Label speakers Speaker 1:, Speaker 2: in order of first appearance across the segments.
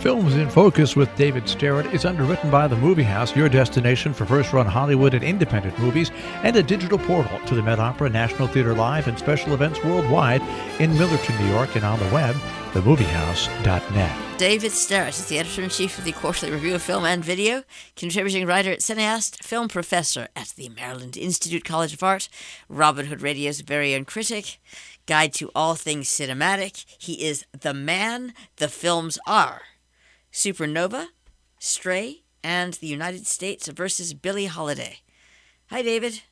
Speaker 1: Films in Focus with David Sterritt is underwritten by The Movie House, your destination for first-run Hollywood and independent movies, and a digital portal to the Met Opera, National Theatre Live, and special events worldwide in Millerton, New York, and on the web, themoviehouse.net.
Speaker 2: David Sterritt is the editor-in-chief of the Quarterly Review of Film and Video, contributing writer, cineast, film professor at the Maryland Institute College of Art, Robin Hood Radio's very own critic, guide to all things cinematic. He is the man the films are. Supernova, Stray, and The United States versus Billie Holiday. Hi, David.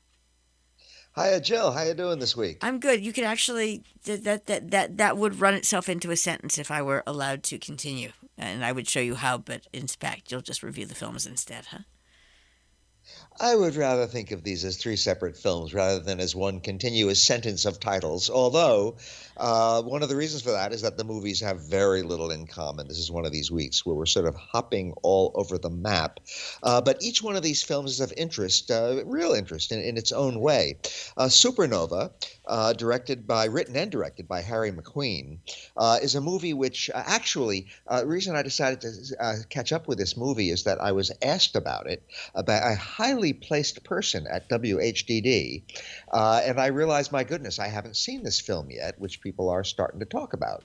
Speaker 3: Hiya, Jill. How you doing this week?
Speaker 2: I'm good. You could actually that would run itself into a sentence if I were allowed to continue, and I would show you how. But in fact, you'll just review the films instead, huh?
Speaker 3: I would rather think of these as three separate films rather than as one continuous sentence of titles, although one of the reasons for that is that the movies have very little in common. This is one of these weeks where we're sort of hopping all over the map. But each one of these films is of interest, real interest in its own way. Supernova, written and directed by Harry McQueen, is a movie which the reason I decided to catch up with this movie is that I was asked about it by a highly placed person at WHDD, and I realized, my goodness, I haven't seen this film yet, which people are starting to talk about.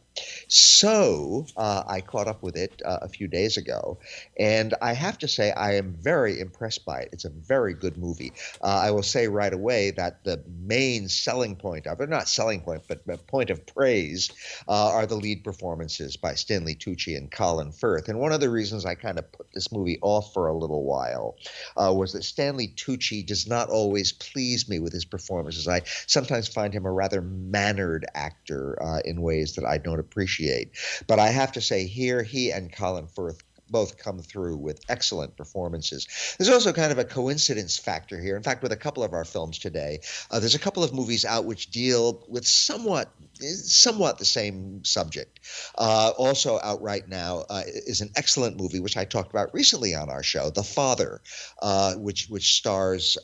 Speaker 3: So I caught up with it a few days ago, and I have to say I am very impressed by it. It's a very good movie. I will say right away that the main selling point of it, not selling point, but point of praise, are the lead performances by Stanley Tucci and Colin Firth. And one of the reasons I kind of put this movie off for a little while was that Stanley Tucci does not always please me with his performances. I sometimes find him a rather mannered actor in ways that I don't appreciate. But I have to say here, he and Colin Firth both come through with excellent performances. There's also kind of a coincidence factor here. In fact, with a couple of our films today, there's a couple of movies out which deal with somewhat the same subject. Also out right now is an excellent movie, which I talked about recently on our show, The Father, which stars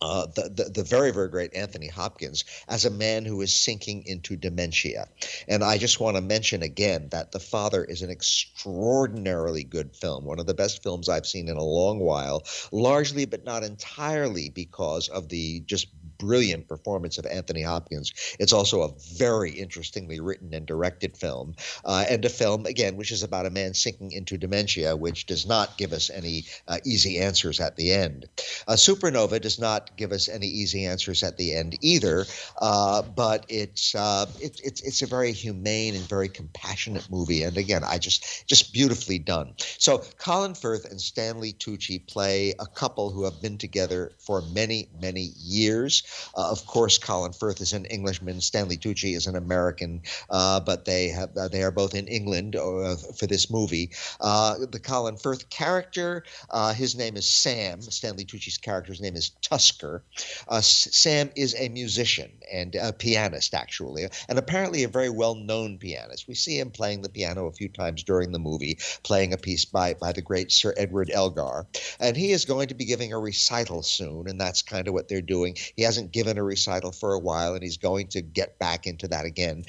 Speaker 3: the very, very great Anthony Hopkins as a man who is sinking into dementia. And I just want to mention again that The Father is an extraordinarily good film, one of the best films I've seen in a long while, largely but not entirely because of the just brilliant performance of Anthony Hopkins. It's also a very interestingly written and directed film, and a film, again, which is about a man sinking into dementia, which does not give us any easy answers at the end. Supernova does not give us any easy answers at the end either, but it's a very humane and very compassionate movie, and again, just beautifully done. So Colin Firth and Stanley Tucci play a couple who have been together for many, many years. Of course, Colin Firth is an Englishman. Stanley Tucci is an American, but they are both in England for this movie. The Colin Firth character, his name is Sam. Stanley Tucci's character's name is Tusker. Sam is a musician and a pianist, actually, and apparently a very well-known pianist. We see him playing the piano a few times during the movie, playing a piece by the great Sir Edward Elgar. And he is going to be giving a recital soon, and that's kind of what they're doing. He hasn't given a recital for a while, and he's going to get back into that again.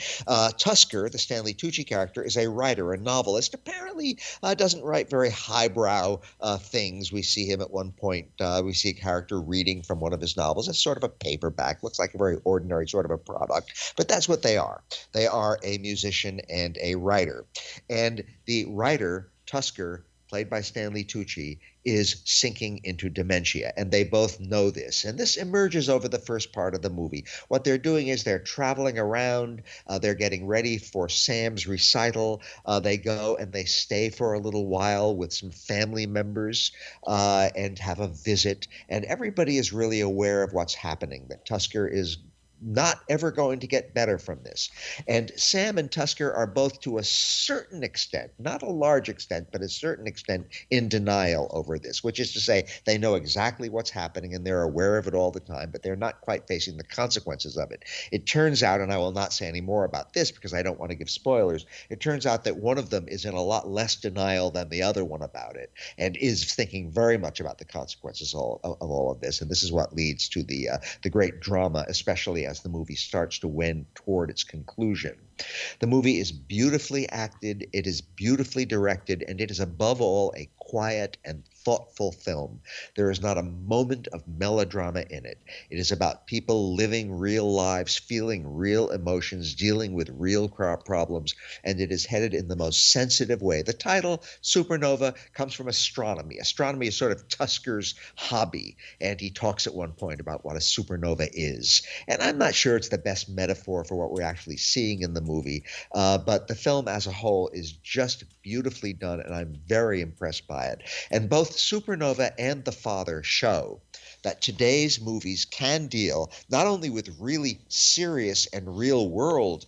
Speaker 3: Tusker, the Stanley Tucci character, is a writer, a novelist. Apparently doesn't write very highbrow things. We see him at one point, we see a character reading from one of his novels. It's sort of a paperback, looks like a very ordinary sort of a product, but that's what they are. They are a musician and a writer. And the writer, Tusker, played by Stanley Tucci, is sinking into dementia, and they both know this. And this emerges over the first part of the movie. What they're doing is they're traveling around, they're getting ready for Sam's recital. They go and they stay for a little while with some family members and have a visit, and everybody is really aware of what's happening, that Tusker is not ever going to get better from this. And Sam and Tusker are both, to a certain extent, not a large extent, but a certain extent, in denial over this, which is to say they know exactly what's happening and they're aware of it all the time, but they're not quite facing the consequences of it. It turns out, and I will not say any more about this because I don't want to give spoilers, it turns out that one of them is in a lot less denial than the other one about it and is thinking very much about the consequences of all of this. And this is what leads to the great drama, especially as the movie starts to wend toward its conclusion. The movie is beautifully acted, it is beautifully directed, and it is above all a quiet and thoughtful film. There is not a moment of melodrama in it. It is about people living real lives, feeling real emotions, dealing with real problems, and it is headed in the most sensitive way. The title, Supernova, comes from astronomy. Astronomy is sort of Tusker's hobby, and he talks at one point about what a supernova is. And I'm not sure it's the best metaphor for what we're actually seeing in the movie, but the film as a whole is just beautifully done, and I'm very impressed by it. And both Supernova and The Father show that today's movies can deal not only with really serious and real-world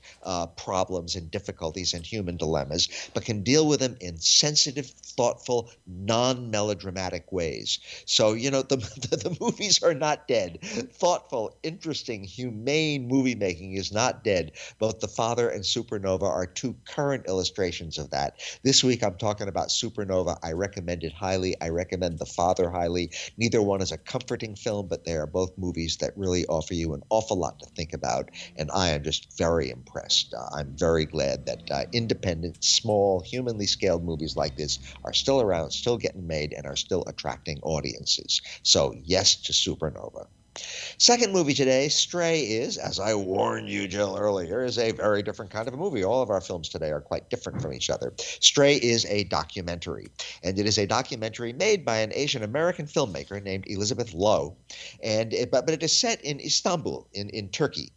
Speaker 3: problems and difficulties and human dilemmas, but can deal with them in sensitive, thoughtful, non-melodramatic ways. So, the movies are not dead. Thoughtful, interesting, humane movie making is not dead. Both The Father and Supernova are two current illustrations of that. This week I'm talking about Supernova. I recommend it highly. I recommend The Father highly. Neither one is a comforting film, but they are both movies that really offer you an awful lot to think about, and I am just very impressed. I'm very glad that independent, small, humanly scaled movies like this are still around, still getting made, and are still attracting audiences. So yes to Supernova. Second movie today, Stray, is, as I warned you, Jill, earlier, is a very different kind of a movie. All of our films today are quite different from each other. Stray is a documentary, and it is a documentary made by an Asian American filmmaker named Elizabeth Lowe, but it is set in Istanbul, in Turkey.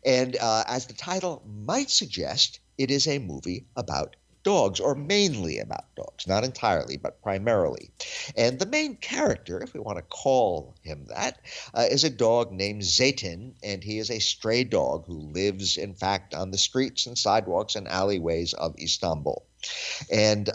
Speaker 3: And as the title might suggest, it is a movie about dogs, or mainly about dogs, not entirely, but primarily. And the main character, if we want to call him that, is a dog named Zeytin, and he is a stray dog who lives, in fact, on the streets and sidewalks and alleyways of Istanbul. And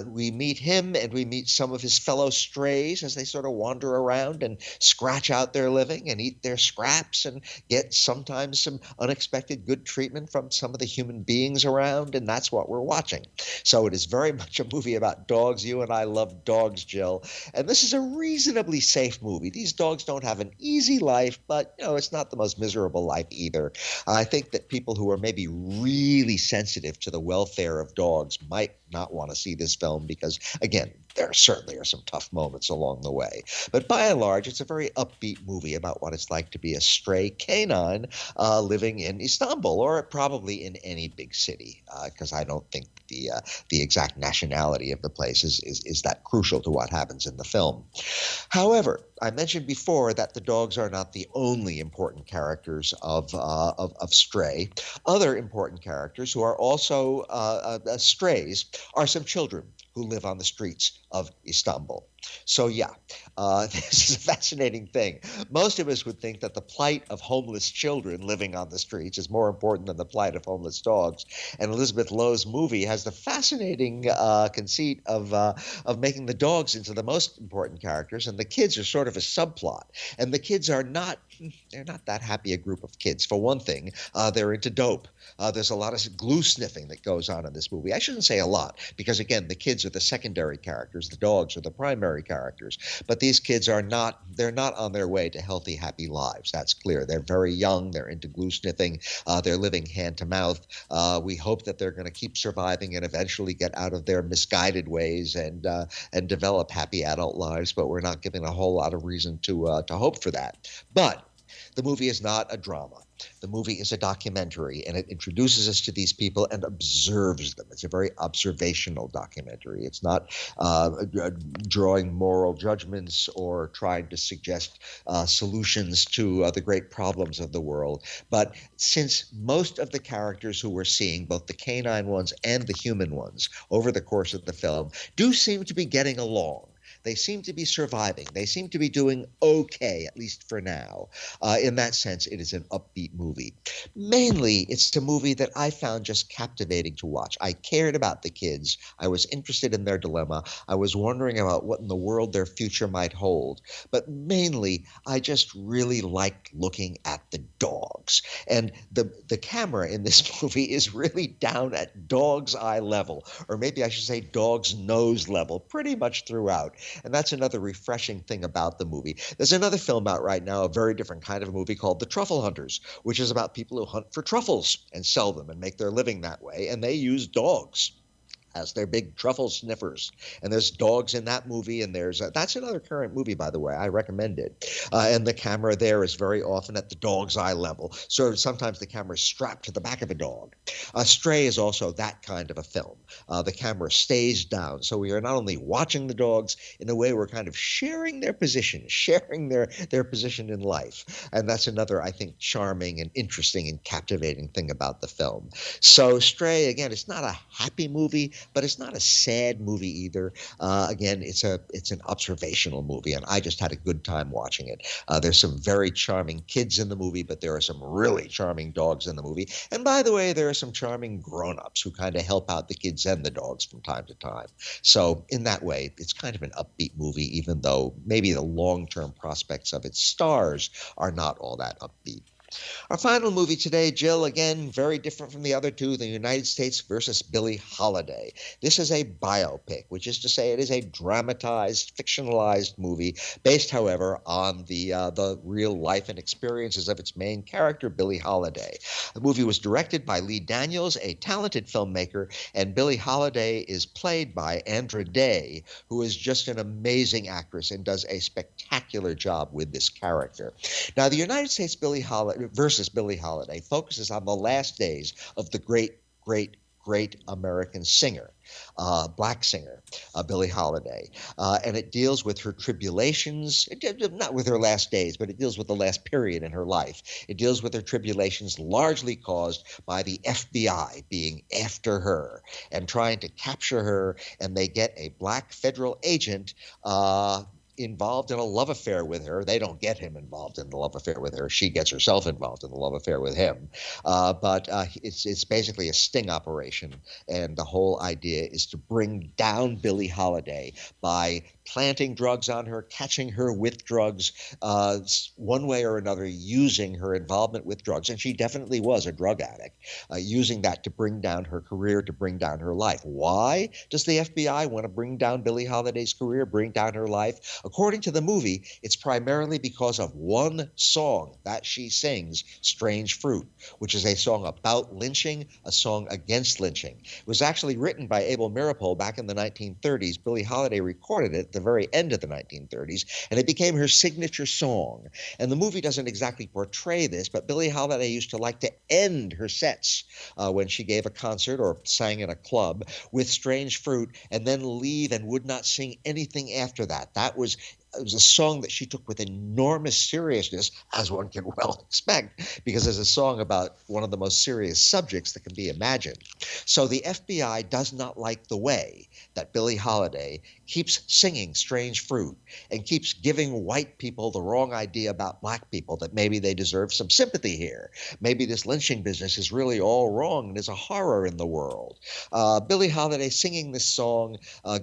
Speaker 3: we meet him, and we meet some of his fellow strays as they sort of wander around and scratch out their living and eat their scraps and get sometimes some unexpected good treatment from some of the human beings around, and that's what we're watching. So it is very much a movie about dogs. You and I love dogs, Jill, and this is a reasonably safe movie. These dogs don't have an easy life, but it's not the most miserable life either. I think that people who are maybe really sensitive to the welfare of dogs might not want to see this film because, again, there certainly are some tough moments along the way. But by and large, it's a very upbeat movie about what it's like to be a stray canine living in Istanbul, or probably in any big city, because I don't think the exact nationality of the place is that crucial to what happens in the film. However, I mentioned before that the dogs are not the only important characters of Stray. Other important characters who are also strays are some children who live on the streets of Istanbul. So this is a fascinating thing. Most of us would think that the plight of homeless children living on the streets is more important than the plight of homeless dogs. And Elizabeth Lowe's movie has the fascinating conceit of making the dogs into the most important characters, and the kids are sort of a subplot. And the kids are they're not that happy a group of kids. For one thing, they're into dope. There's a lot of glue sniffing that goes on in this movie. I shouldn't say a lot, because again, the kids are the secondary characters. The dogs are the primary characters. But these kids they're not on their way to healthy, happy lives. That's clear. They're very young. They're into glue sniffing. They're living hand to mouth. We hope that they're going to keep surviving and eventually get out of their misguided ways and develop happy adult lives. But we're not giving a whole lot of reason to hope for that. But the movie is not a drama. The movie is a documentary, and it introduces us to these people and observes them. It's a very observational documentary. It's not drawing moral judgments or trying to suggest solutions to the great problems of the world. But since most of the characters who we're seeing, both the canine ones and the human ones, over the course of the film, do seem to be getting along. They seem to be surviving. They seem to be doing okay, at least for now. In that sense, it is an upbeat movie. Mainly, it's a movie that I found just captivating to watch. I cared about the kids. I was interested in their dilemma. I was wondering about what in the world their future might hold. But mainly, I just really liked looking at the dogs. And the camera in this movie is really down at dog's eye level, or maybe I should say dog's nose level, pretty much throughout. And that's another refreshing thing about the movie. There's another film out right now, a very different kind of a movie called The Truffle Hunters, which is about people who hunt for truffles and sell them and make their living that way. And they use dogs as their big truffle sniffers. And there's dogs in that movie, and that's another current movie, by the way. I recommend it. And the camera there is very often at the dog's eye level. So sometimes the camera is strapped to the back of a dog. Stray is also that kind of a film. The camera stays down. So we are not only watching the dogs, in a way we're kind of sharing their position, sharing their position in life. And that's another, I think, charming and interesting and captivating thing about the film. So Stray, again, it's not a happy movie, but it's not a sad movie either. Again, it's an observational movie, and I just had a good time watching it. There's some very charming kids in the movie, but there are some really charming dogs in the movie. And by the way, there are some charming grown-ups who kind of help out the kids and the dogs from time to time. So in that way, it's kind of an upbeat movie, even though maybe the long-term prospects of its stars are not all that upbeat. Our final movie today, Jill, again, very different from the other two, The United States versus Billie Holiday. This is a biopic, which is to say it is a dramatized, fictionalized movie based, however, on the real life and experiences of its main character, Billie Holiday. The movie was directed by Lee Daniels, a talented filmmaker, and Billie Holiday is played by Andra Day, who is just an amazing actress and does a spectacular job with this character. Now, The United States versus Billie Holiday focuses on the last days of the great American singer, black singer, Billie Holiday. And it deals with her tribulations, not with her last days, but it deals with the last period in her life. It deals with her tribulations largely caused by the FBI being after her and trying to capture her, and they get a black federal agent involved in a love affair with her. They don't get him involved in the love affair with her. She gets herself involved in the love affair with him. But it's basically a sting operation, and the whole idea is to bring down Billie Holiday by planting drugs on her, catching her with drugs, one way or another, using her involvement with drugs. And she definitely was a drug addict, using that to bring down her career, to bring down her life. Why does the FBI want to bring down Billie Holiday's career, bring down her life? According to the movie, it's primarily because of one song that she sings, Strange Fruit, which is a song about lynching, a song against lynching. It was actually written by Abel Meeropol back in the 1930s. Billie Holiday recorded it at the very end of the 1930s, and it became her signature song. And the movie doesn't exactly portray this, but Billie Holiday used to like to end her sets when she gave a concert or sang in a club with Strange Fruit, and then leave and would not sing anything after that. It was a song that she took with enormous seriousness, as one can well expect, because it's a song about one of the most serious subjects that can be imagined. So the FBI does not like the way that Billie Holiday keeps singing Strange Fruit and keeps giving white people the wrong idea about black people, that maybe they deserve some sympathy here. Maybe this lynching business is really all wrong and there's a horror in the world. Billie Holiday singing this song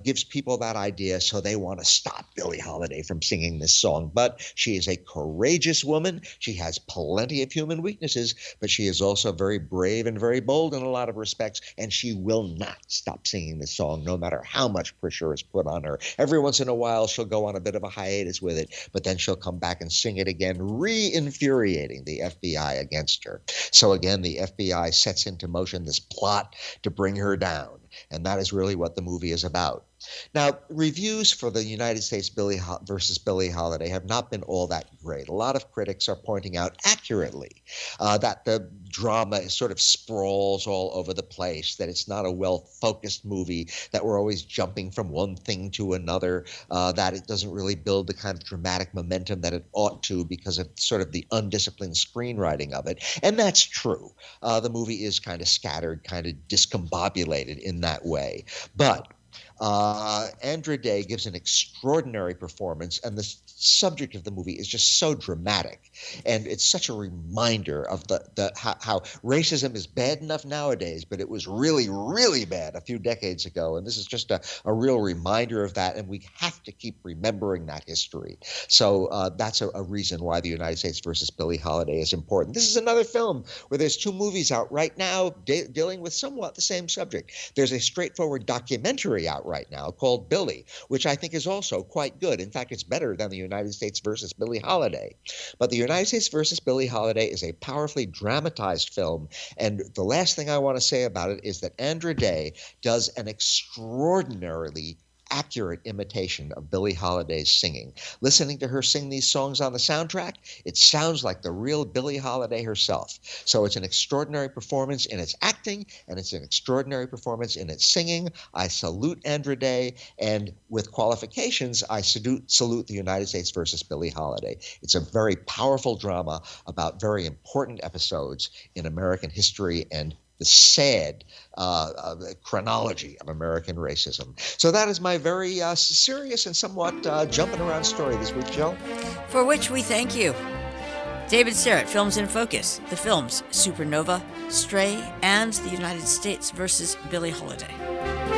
Speaker 3: gives people that idea, so they want to stop Billie Holiday from singing this song. But she is a courageous woman. She has plenty of human weaknesses, but she is also very brave and very bold in a lot of respects, and she will not stop singing this song no matter how much pressure is put on her. Every once in a while, she'll go on a bit of a hiatus with it, but then she'll come back and sing it again, re-infuriating the FBI against her. So again, the FBI sets into motion this plot to bring her down, and that is really what the movie is about. Now, reviews for the United States versus Billie Holiday have not been all that great. A lot of critics are pointing out accurately that the drama sort of sprawls all over the place, that it's not a well-focused movie, that we're always jumping from one thing to another, that it doesn't really build the kind of dramatic momentum that it ought to because of sort of the undisciplined screenwriting of it. And that's true. The movie is kind of scattered, kind of discombobulated in that way. But Andra Day gives an extraordinary performance, and the subject of the movie is just so dramatic, and it's such a reminder of how racism is bad enough nowadays, but it was really, really bad a few decades ago. And this is just a real reminder of that, and we have to keep remembering that history. So that's a reason why the United States versus Billie Holiday is important. This is another film where there's two movies out right now dealing with somewhat the same subject. There's a straightforward documentary out right now called Billie, which I think is also quite good. In fact, it's better than the United States versus Billie Holiday. But the United States versus Billie Holiday is a powerfully dramatized film, and the last thing I want to say about it is that Andra Day does an extraordinarily accurate imitation of Billie Holiday's singing. Listening to her sing these songs on the soundtrack, it sounds like the real Billie Holiday herself. So it's an extraordinary performance in its acting, and it's an extraordinary performance in its singing. I salute Andra Day, and with qualifications, I salute the United States versus Billie Holiday. It's a very powerful drama about very important episodes in American history and the sad chronology of American racism. So that is my very serious and somewhat jumping around story this week, Jill.
Speaker 2: For which we thank you. David Sterritt, Films in Focus, the films Supernova, Stray, and the United States versus Billie Holiday.